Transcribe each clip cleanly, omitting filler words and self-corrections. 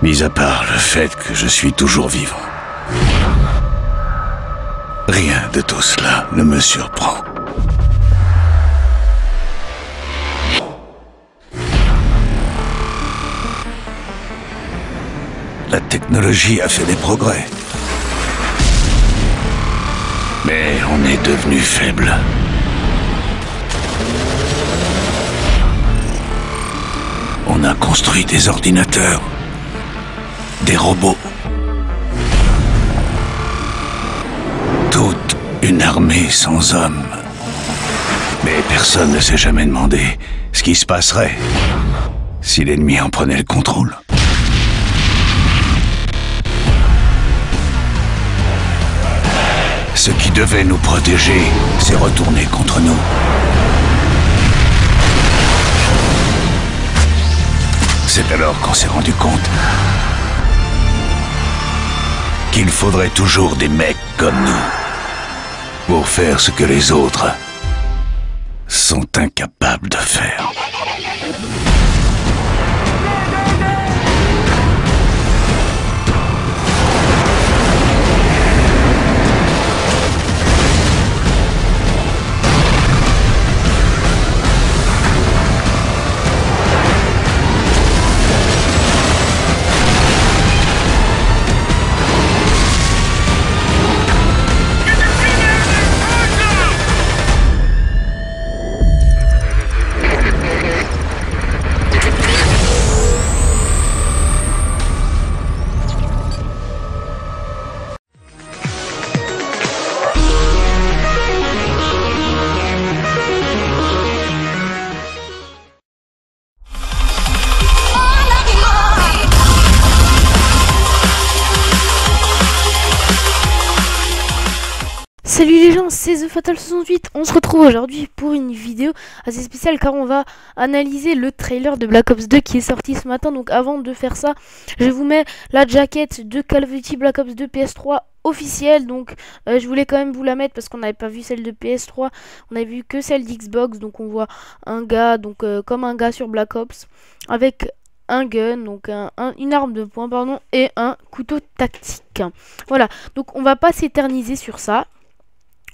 Mis à part le fait que je suis toujours vivant. Rien de tout cela ne me surprend. La technologie a fait des progrès. Mais on est devenu faible. On a construit des ordinateurs, des robots. Toute une armée sans hommes. Mais personne ne s'est jamais demandé ce qui se passerait si l'ennemi en prenait le contrôle. Ce qui devait nous protéger s'est retourné contre nous. C'est alors qu'on s'est rendu compte qu'il faudrait toujours des mecs comme nous pour faire ce que les autres sont incapables de faire. Salut les gens, c'est TheFatal68. On se retrouve aujourd'hui pour une vidéo assez spéciale car on va analyser le trailer de Black Ops 2 qui est sorti ce matin. Donc avant de faire ça, je vous mets la jaquette de Call of Duty Black Ops 2 PS3 officielle. Donc je voulais quand même vous la mettre parce qu'on n'avait pas vu celle de PS3, on avait vu que celle d'Xbox. Donc on voit un gars, donc comme un gars sur Black Ops, avec un gun, donc une arme de poing pardon, et un couteau tactique. Voilà, donc on va pas s'éterniser sur ça.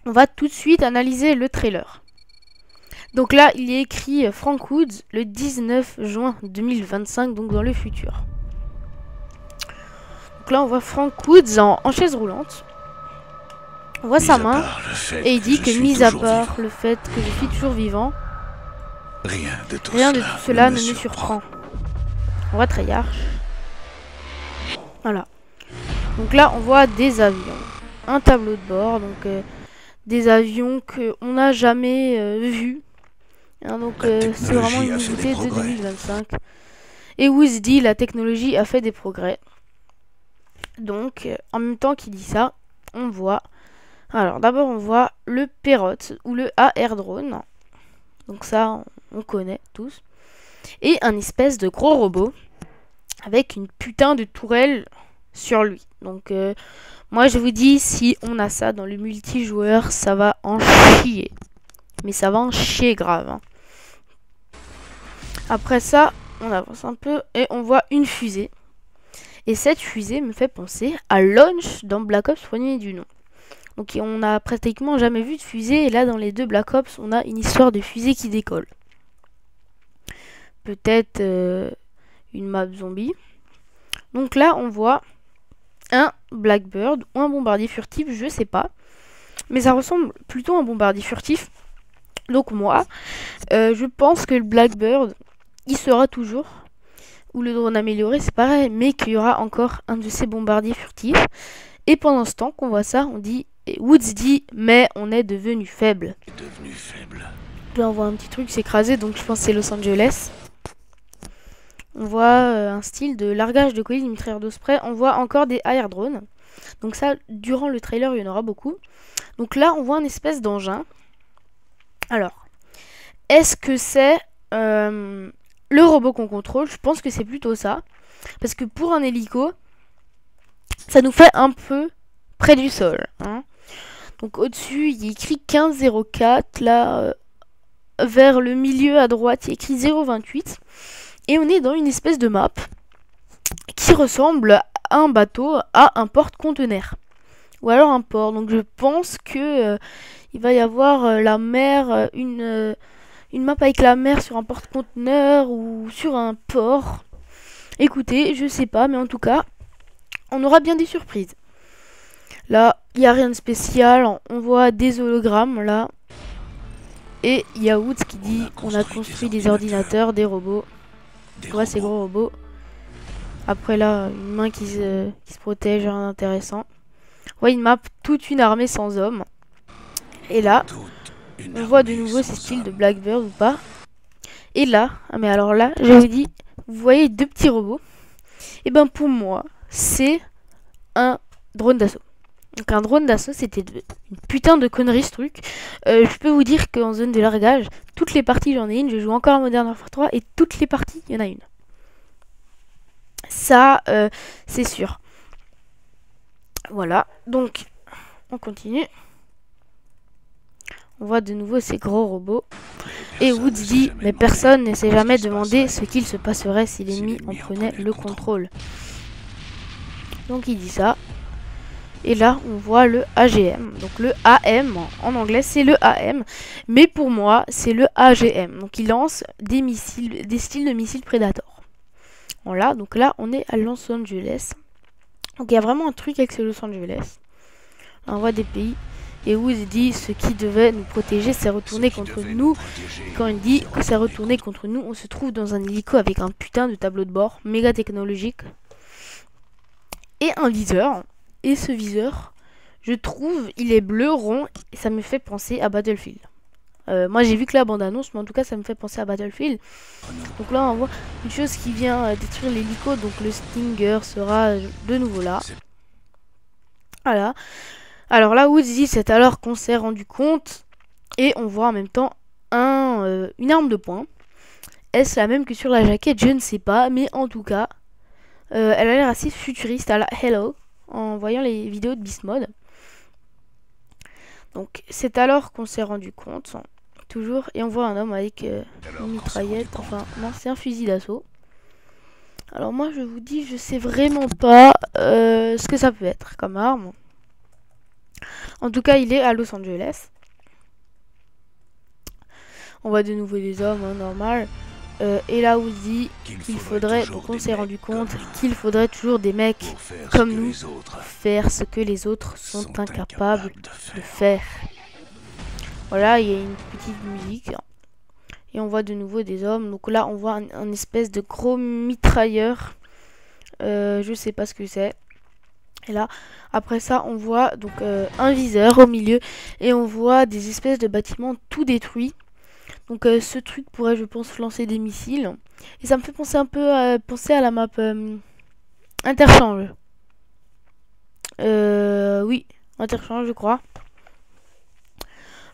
On va tout de suite analyser le trailer. Donc là, il est écrit Frank Woods le 19 juin 2025, donc dans le futur. Donc là, on voit Frank Woods en chaise roulante. On voit sa main et il dit que mis à part le fait que je suis toujours vivant, rien de tout cela ne me surprend. On voit Treyarch. Voilà. Donc là, on voit des avions, un tableau de bord, donc des avions qu'on n'a jamais vus. Hein, donc c'est vraiment une nouveauté de 2025. Et Woods dit la technologie a fait des progrès. Donc en même temps qu'il dit ça, on voit... Alors d'abord on voit le Parrot ou le AR drone. Donc ça on connaît tous. Et un espèce de gros robot avec une putain de tourelle sur lui. Donc moi je vous dis, si on a ça dans le multijoueur, ça va en chier. Mais ça va en chier grave. Hein. Après ça, on avance un peu et on voit une fusée. Et cette fusée me fait penser à Launch dans Black Ops premier du nom. Donc on n'a pratiquement jamais vu de fusée. Et là dans les deux Black Ops, on a une histoire de fusée qui décolle. Peut-être une map zombie. Donc là on voit un Blackbird ou un bombardier furtif, je sais pas. Mais ça ressemble plutôt à un bombardier furtif. Donc moi, je pense que le Blackbird, il sera toujours. Ou le drone amélioré, c'est pareil. Mais qu'il y aura encore un de ces bombardiers furtifs. Et pendant ce temps qu'on voit ça, on dit... Woods dit, mais on est devenu faible. Là on voit un petit truc s'écraser, donc je pense que c'est Los Angeles. On voit un style de largage de colis, d'une mitrailleur d'Osprey. On voit encore des air drones. Donc ça, durant le trailer, il y en aura beaucoup. Donc là, on voit une espèce d'engin. Alors, est-ce que c'est le robot qu'on contrôle? Je pense que c'est plutôt ça. Parce que pour un hélico, ça nous fait un peu près du sol. Hein. Donc au-dessus, il y a écrit 1504. Là, vers le milieu à droite, il y a écrit 028. Et on est dans une espèce de map qui ressemble à un bateau, à un porte-conteneur. Ou alors un port. Donc je pense que il va y avoir la mer, une map avec la mer sur un porte-conteneur ou sur un port. Écoutez, je sais pas, mais en tout cas, on aura bien des surprises. Là, il n'y a rien de spécial. On voit des hologrammes là. Et il y a Woods qui dit on a construit des ordinateurs, des robots. On voit ces gros robots. Après là, une main qui se protège, rien d'intéressant. On voit une map, toute une armée sans hommes. Et là, on voit de nouveau ces styles de Blackbird ou pas. Et là, ah mais alors là, je vous dis, vous voyez deux petits robots. Et ben pour moi, c'est un drone d'assaut. Donc un drone d'assaut, c'était une putain de connerie ce truc. Je peux vous dire qu'en zone de largage, toutes les parties j'en ai une. Je joue encore à Modern Warfare 3 et toutes les parties, il y en a une. Ça, c'est sûr. Voilà, donc on continue. On voit de nouveau ces gros robots. Et Woods dit, mais personne ne s'est jamais demandé ce qu'il se passerait si l'ennemi en prenait le contrôle. Donc il dit ça. Et là, on voit le AGM. Donc le AM, en anglais, c'est le AM. Mais pour moi, c'est le AGM. Donc il lance des missiles, des styles de missiles Predator. Voilà, donc là, on est à Los Angeles. Donc il y a vraiment un truc avec ce Los Angeles. Là, on voit des pays. Et Woods dit, ce qui devait nous protéger, c'est retourné contre nous. Quand il dit que c'est retourné contre nous, on se trouve dans un hélico avec un putain de tableau de bord, méga technologique. Et un viseur. Et ce viseur, je trouve, il est bleu, rond, et ça me fait penser à Battlefield. Moi j'ai vu que la bande-annonce, mais en tout cas ça me fait penser à Battlefield. Donc là on voit une chose qui vient détruire l'hélico, donc le Stinger sera de nouveau là. Voilà. Alors là, Woods dit, c'est alors qu'on s'est rendu compte, et on voit en même temps une arme de poing. Est-ce la même que sur la jaquette? Je ne sais pas, mais en tout cas, elle a l'air assez futuriste à la Hello, en voyant les vidéos de Beast Mode. Donc c'est alors qu'on s'est rendu compte, toujours, et on voit un homme avec une mitraillette, enfin non, c'est un fusil d'assaut. Alors moi je vous dis, je sais vraiment pas ce que ça peut être comme arme. En tout cas, il est à Los Angeles. On voit de nouveau des hommes, hein, normal. Et là où dit qu'il faudrait, donc on s'est rendu compte qu'il faudrait toujours des mecs comme nous faire ce que les autres sont incapables de faire. Voilà, il y a une petite musique. Et on voit de nouveau des hommes. Donc là, on voit un espèce de gros mitrailleur. Je sais pas ce que c'est. Et là, après ça, on voit donc un viseur au milieu. Et on voit des espèces de bâtiments tout détruits. Donc ce truc pourrait, je pense, lancer des missiles. Et ça me fait penser un peu à la map Interchange. Oui, Interchange, je crois.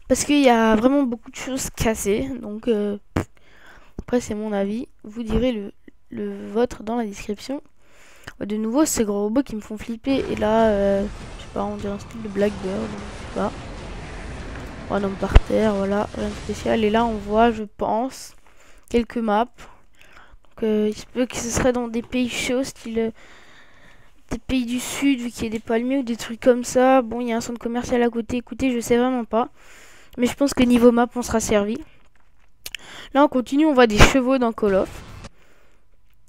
Parce qu'il y a vraiment beaucoup de choses cassées. Donc après, c'est mon avis. Vous direz le vôtre dans la description. De nouveau, ces gros robots qui me font flipper. Et là, je sais pas, on dirait un style de Blackbird. Je sais pas. Un homme par terre, voilà, rien de spécial. Et là, on voit, je pense, quelques maps. Donc, il se peut que ce serait dans des pays chauds, style des pays du sud, vu qu'il y a des palmiers ou des trucs comme ça. Bon, il y a un centre commercial à côté. Écoutez, je sais vraiment pas. Mais je pense que niveau map, on sera servi. Là, on continue, on voit des chevaux dans Call of.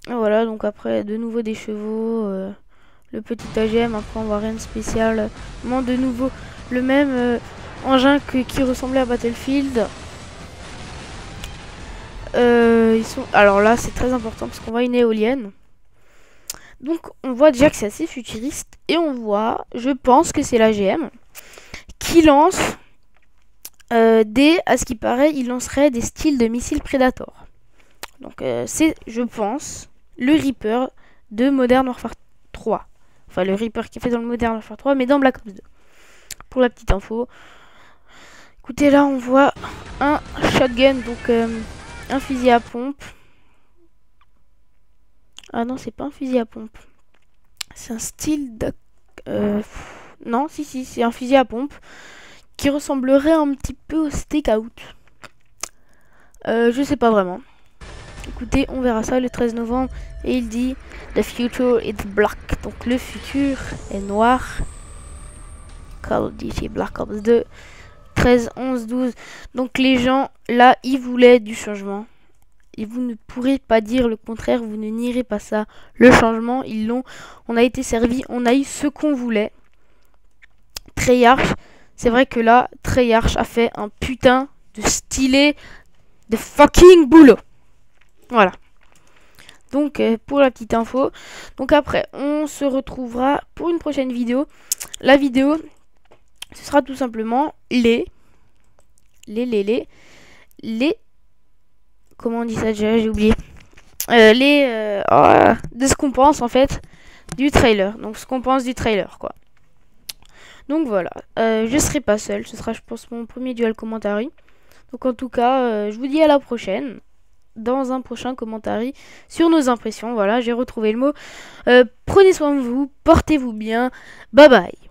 Voilà, donc après, de nouveau des chevaux. Le petit AGM, après, on voit rien de spécial. Non, de nouveau, le même... engin qui ressemblait à Battlefield. Ils sont... Alors là, c'est très important parce qu'on voit une éolienne. Donc, on voit déjà que c'est assez futuriste. Et on voit, je pense que c'est l'AGM qui lance à ce qui paraît, il lancerait des styles de missiles Predator. Donc, c'est, je pense, le Reaper de Modern Warfare 3. Enfin, le Reaper qui est fait dans le Modern Warfare 3, mais dans Black Ops 2. Pour la petite info. Écoutez, là on voit un shotgun, donc un fusil à pompe. Ah non, c'est pas un fusil à pompe. C'est un style de... non, si, c'est un fusil à pompe qui ressemblerait un petit peu au Stakeout. Je sais pas vraiment. Écoutez, on verra ça le 13 novembre. Et il dit The future is black. Donc le futur est noir. Call of Duty Black Ops 2. 13, 11, 12. Donc les gens, là, ils voulaient du changement. Et vous ne pourrez pas dire le contraire, vous ne nierez pas ça. Le changement, ils l'ont. On a été servi, on a eu ce qu'on voulait. Treyarch, c'est vrai que là, Treyarch a fait un putain de stylé de fucking boulot. Voilà. Donc, pour la petite info. Donc après, on se retrouvera pour une prochaine vidéo. La vidéo, ce sera tout simplement les comment on dit ça déjà, j'ai oublié. De ce qu'on pense en fait du trailer. Donc ce qu'on pense du trailer quoi. Donc voilà, je serai pas seul, ce sera je pense mon premier duel commentary. Donc en tout cas, je vous dis à la prochaine dans un prochain commentary sur nos impressions. Voilà, j'ai retrouvé le mot. Prenez soin de vous, portez-vous bien, bye bye.